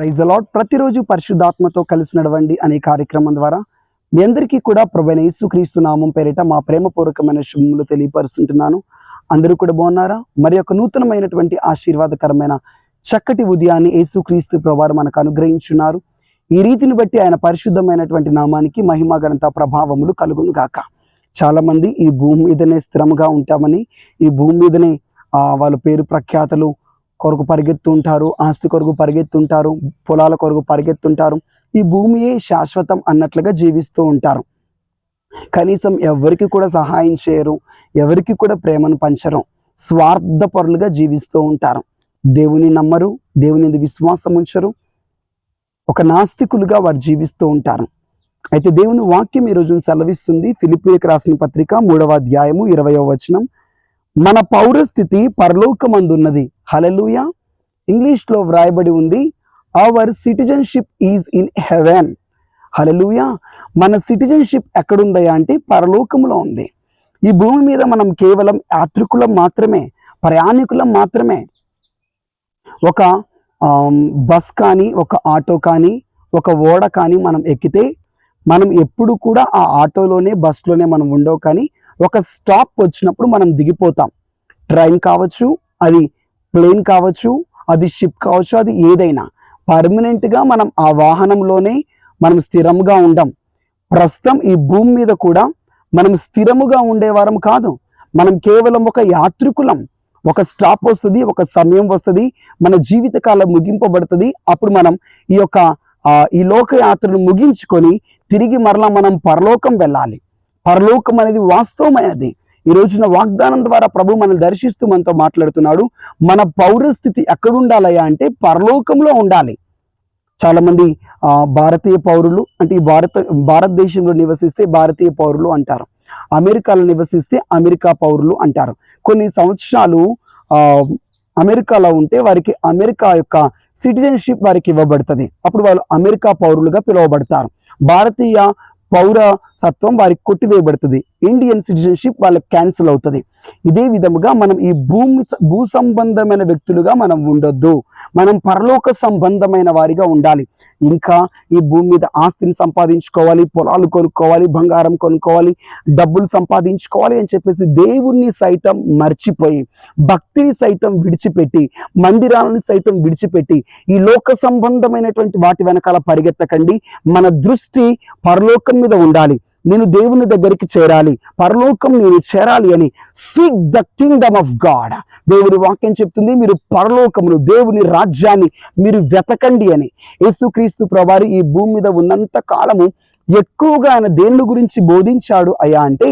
Praise the lord. ప్రతిరోజు పరిశుద్ధాత్మతో కలిసి నడవండి అనే కార్యక్రమం ద్వారా మీ అందరికీ కూడా ప్రభువైన యేసుక్రీస్తు నామం పేరిట మా ప్రేమపూర్వకమైన శుభములు తెలియపరుస్తుంటున్నాను. అందరూ కూడా బాగున్నారా? మరి ఒక నూతనమైనటువంటి ఆశీర్వాదకరమైన చక్కటి ఉదయాన్ని యేసుక్రీస్తు ప్రభువారు మనకు అనుగ్రహించున్నారు. ఈ రీతిని బట్టి ఆయన పరిశుద్ధమైనటువంటి నామానికి మహిమ ఘనత ప్రభావములు కలుగును గాక. చాలా మంది ఈ భూమి మీదనే స్థిరంగా ఉంటామని, ఈ భూమి మీదనే వాళ్ళ పేరు ప్రఖ్యాతలు కొరకు పరిగెత్తుంటారు, ఆస్తి కొరకు పరిగెత్తుంటారు, పొలాల కొరకు పరిగెత్తుంటారు. ఈ భూమియే శాశ్వతం అన్నట్లుగా జీవిస్తూ ఉంటారు. కనీసం ఎవరికి కూడా సహాయం చేయరు, ఎవరికి కూడా ప్రేమను పంచరు, స్వార్థపరులుగా జీవిస్తూ ఉంటారు. దేవుని నమ్మరు, దేవుని విశ్వాసం ఉంచరు, ఒక నాస్తికులుగా వారు జీవిస్తూ ఉంటారు. అయితే దేవుని వాక్యం ఈ రోజున సెలవిస్తుంది. ఫిలిప్పీయులకు రాసిన పత్రిక 3వ అధ్యాయము 20వ వచనం, మన పౌరస్థితి పరలోకమందున్నది. హల్లెలూయా. ఇంగ్లీష్లో వ్రాయబడి ఉంది, our citizenship is in heaven. Hallelujah. మన సిటిజన్షిప్ ఎక్కడుందయా అంటే పరలోకములో ఉంది. ఈ భూమి మీద మనం కేవలం యాత్రికులం మాత్రమే, ప్రయాణికులం మాత్రమే. ఒక బస్ కానీ, ఒక ఆటో కానీ, ఒక ఓడ కానీ మనం ఎక్కితే మనం ఎప్పుడు కూడా ఆ ఆటోలోనే, బస్లోనే మనం ఉండవు. కానీ ఒక స్టాప్ వచ్చినప్పుడు మనం దిగిపోతాం. ట్రైన్ కావచ్చు, అది ప్లేన్ కావచ్చు, అది షిప్ కావచ్చు, అది ఏదైనా పర్మనెంట్గా మనం ఆ వాహనంలోనే మనం స్థిరంగా ఉండం. ప్రస్తుతం ఈ భూమి మీద కూడా మనం స్థిరముగా ఉండేవారం కాదు. మనం కేవలం ఒక యాత్రికులం. ఒక స్టాప్ వస్తుంది, ఒక సమయం వస్తుంది, మన జీవితకాలం ముగింపబడుతుంది. అప్పుడు మనం ఈ లోకయాత్రను ముగించుకొని తిరిగి మరలా మనం పరలోకం వెళ్ళాలి. పరలోకం అనేది వాస్తవమైనది. ఈ రోజున వాగ్దానం ద్వారా ప్రభు మనల్ని దర్శిస్తూ మనతో మాట్లాడుతున్నాడు. మన పౌరస్థితి ఎక్కడుండాలయ్యా అంటే పరలోకంలో ఉండాలి. చాలా మంది భారతీయ పౌరులు అంటే ఈ భారతదేశంలో నివసిస్తే భారతీయ పౌరులు అంటారు, అమెరికాలో నివసిస్తే అమెరికా పౌరులు అంటారు. కొన్ని సంవత్సరాలు అమెరికాలో ఉంటే వారికి అమెరికా యొక్క సిటిజన్షిప్ వారికి ఇవ్వబడుతుంది. అప్పుడు వాళ్ళు అమెరికా పౌరులుగా పిలువబడతారు. భారతీయ పౌరసత్వం వారికి కొట్టివేయబడుతుంది. ఇండియన్ సిటిజన్షిప్ వాళ్ళకి క్యాన్సిల్ అవుతుంది. ఇదే విధముగా మనం ఈ భూ సంబంధమైన వ్యక్తులుగా మనం ఉండొద్దు. మనం పరలోక సంబంధమైన వారిగా ఉండాలి. ఇంకా ఈ భూమి మీద ఆస్తిని సంపాదించుకోవాలి, పొలాలు కొనుక్కోవాలి, బంగారం కొనుక్కోవాలి, డబ్బులు సంపాదించుకోవాలి అని చెప్పేసి దేవుణ్ణి సైతం మర్చిపోయి, భక్తిని సైతం విడిచిపెట్టి, మందిరాలను సైతం విడిచిపెట్టి ఈ లోక సంబంధమైనటువంటి వాటి వెనకాల పరిగెత్తకండి. మన దృష్టి పరలోకం మీద ఉండాలి. నేను దేవుని దగ్గరికి చేరాలి, పరలోకం నేను చేరాలి అని seek the Kingdom of God. దేవుని వాక్యం చెప్తుంది, మీరు పరలోకమును, దేవుని రాజ్యాన్ని మీరు వెతకండి అని. యేసుక్రీస్తు ప్రభువారు ఈ భూమి మీద ఉన్నంత కాలము ఎక్కువగా ఆయన దేని గురించి బోధించాడు అయ్యా అంటే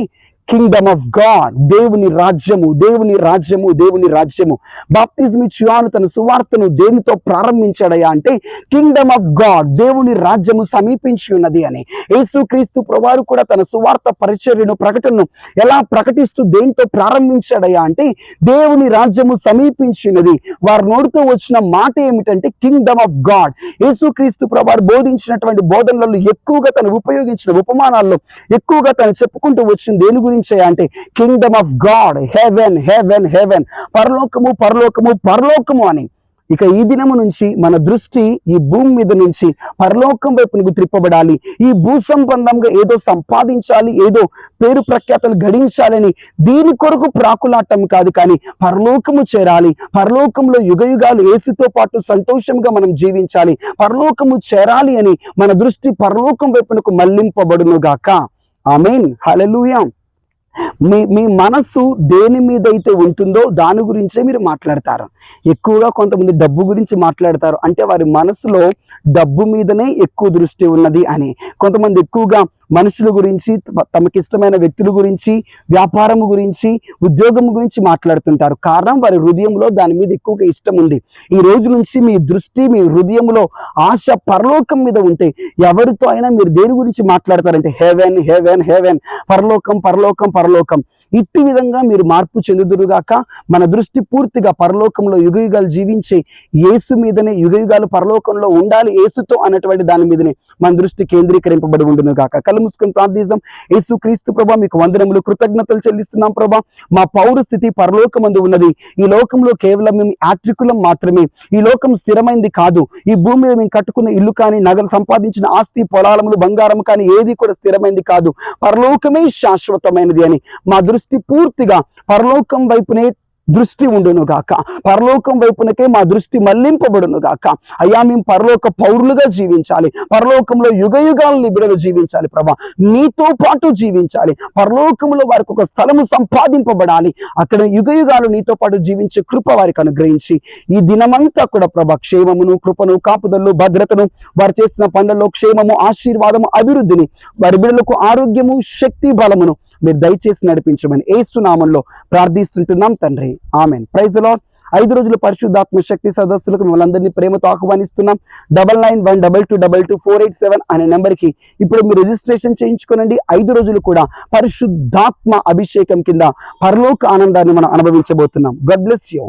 కింగ్డమ్ ఆఫ్ గాడ్, దేవుని రాజ్యము, దేవుని రాజ్యము, దేవుని రాజ్యము. బాప్తిజం ఇచ్చి యోహాను తన సువార్తను దేనితో ప్రారంభించాడయ్యా అంటే కింగ్డమ్ ఆఫ్ గాడ్, దేవుని రాజ్యము సమీపించి ఉన్నది అని. యేసుక్రీస్తు ప్రభువారు కూడా తన సువార్త పరిచర్యను, ప్రకటనను ఎలా ప్రకటిస్తూ దేనితో ప్రారంభించాడయ్యా అంటే దేవుని రాజ్యము సమీపించి ఉన్నది. వారి నోటితో వచ్చిన మాట ఏమిటంటే కింగ్డమ్ ఆఫ్ గాడ్. యేసుక్రీస్తు ప్రభువారు బోధించినటువంటి బోధనలలో ఎక్కువగా తను ఉపయోగించిన ఉపమానాల్లో ఎక్కువగా తను చెప్పుకుంటూ వచ్చిన దేని గురించి అంటే kingdom of God, heaven, heaven, heaven, పరలోకము, పరలోకము, పరలోకము అని. ఇక ఈ దినము నుంచి మన దృష్టి ఈ భూమి మీద నుంచి పరలోకం వైపునకు త్రిప్పబడాలి. ఈ భూ సంబంధంగా ఏదో సంపాదించాలి, ఏదో పేరు ప్రఖ్యాతలు గడించాలని దీని కొరకు ప్రాకులాటం కాదు, కానీ పరలోకము చేరాలి. పరలోకంలో యుగయుగాలు యేసుతో పాటు సంతోషంగా మనం జీవించాలి. పరలోకము చేరాలి అని మన దృష్టి పరలోకం వైపునకు మళ్లింపబడును గాక. ఆమేన్. హల్లెలూయా. మీ మనస్సు దేని మీద అయితే ఉంటుందో దాని గురించే మీరు మాట్లాడతారు. ఎక్కువగా కొంతమంది డబ్బు గురించి మాట్లాడతారు, అంటే వారి మనసులో డబ్బు మీదనే ఎక్కువ దృష్టి ఉన్నది అని. కొంతమంది ఎక్కువగా మనుషుల గురించి, తమకిష్టమైన వ్యక్తుల గురించి, వ్యాపారం గురించి, ఉద్యోగం గురించి మాట్లాడుతుంటారు. కారణం వారి హృదయంలో దాని మీద ఎక్కువగా ఇష్టం ఉంది. ఈ రోజు నుంచి మీ దృష్టి, మీ హృదయంలో ఆశ పరలోకం మీద ఉంటే ఎవరితో అయినా మీరు దేని గురించి మాట్లాడతారంటే హెవెన్, హెవెన్, హెవెన్, పరలోకం, పరలోకం, పరలోకం. ఇట్టి విధంగా మీరు మార్పు చెందుదురుగాక. మన దృష్టి పూర్తిగా పరలోకంలో యుగయుగాలు జీవించే యేసు మీదనే, యుగయుగాలు పరలోకంలో ఉండాలి యేసుతో అన్నటువంటి దాని మీదనే మన దృష్టి కేంద్రీకరింపబడి ఉండును గాక. కళ్ళు మూసుకొని ప్రార్థిస్తాం. యేసు క్రీస్తు ప్రభా, మీకు వందనములు, కృతజ్ఞతలు చెల్లిస్తున్నాం ప్రభా. మా పౌరస్థితి పరలోకమందు ఉన్నది. ఈ లోకంలో కేవలం మేము యాత్రికులం మాత్రమే. ఈ లోకం స్థిరమైంది కాదు. ఈ భూమి మీద మేము కట్టుకున్న ఇల్లు కానీ, నగలు, సంపాదించిన ఆస్తి, పొలాలములు, బంగారం కానీ ఏది కూడా స్థిరమైంది కాదు. పరలోకమే శాశ్వతమైనది అని మా దృష్టి పూర్తిగా పరలోకం వైపునే దృష్టి ఉండును గాక. పరలోకం వైపునకే మా దృష్టి మళ్లింపబడును గాక. అయ్యా, మేము పరలోక పౌరులుగా జీవించాలి. పరలోకంలో యుగయుగాలను బిడ్డలు జీవించాలి ప్రభా. నీతో పాటు జీవించాలి. పరలోకంలో వారికి ఒక స్థలము సంపాదింపబడాలి. అక్కడ యుగయుగాలు నీతో పాటు జీవించే కృప వారికి అనుగ్రహించి ఈ దినమంతా కూడా ప్రభా క్షేమమును, కృపను, కాపుదలను, భద్రతను, వారు చేసిన పనులలో క్షేమము, ఆశీర్వాదము, అభివృద్ధిని, వారి బిడ్డలకు ఆరోగ్యము, శక్తి, బలమును మీరు దయచేసి నడిపించమని యేసు నామములో ప్రార్థిస్తుంటున్నాం తండ్రి. ఆమెన్. Praise the lord. 5 రోజుల పరిశుద్ధాత్మ శక్తి సదస్సులకు మిమ్మల్ని అందరినీ ప్రేమతో ఆహ్వానిస్తున్నాం. 9912224887 అనే నెంబర్కి ఇప్పుడు మీరు రిజిస్ట్రేషన్ చేయించుకోనండి. 5 రోజులు కూడా పరిశుద్ధాత్మ అభిషేకం కింద పరలోక ఆనందాన్ని మనం అనుభవించబోతున్నాం. God bless you.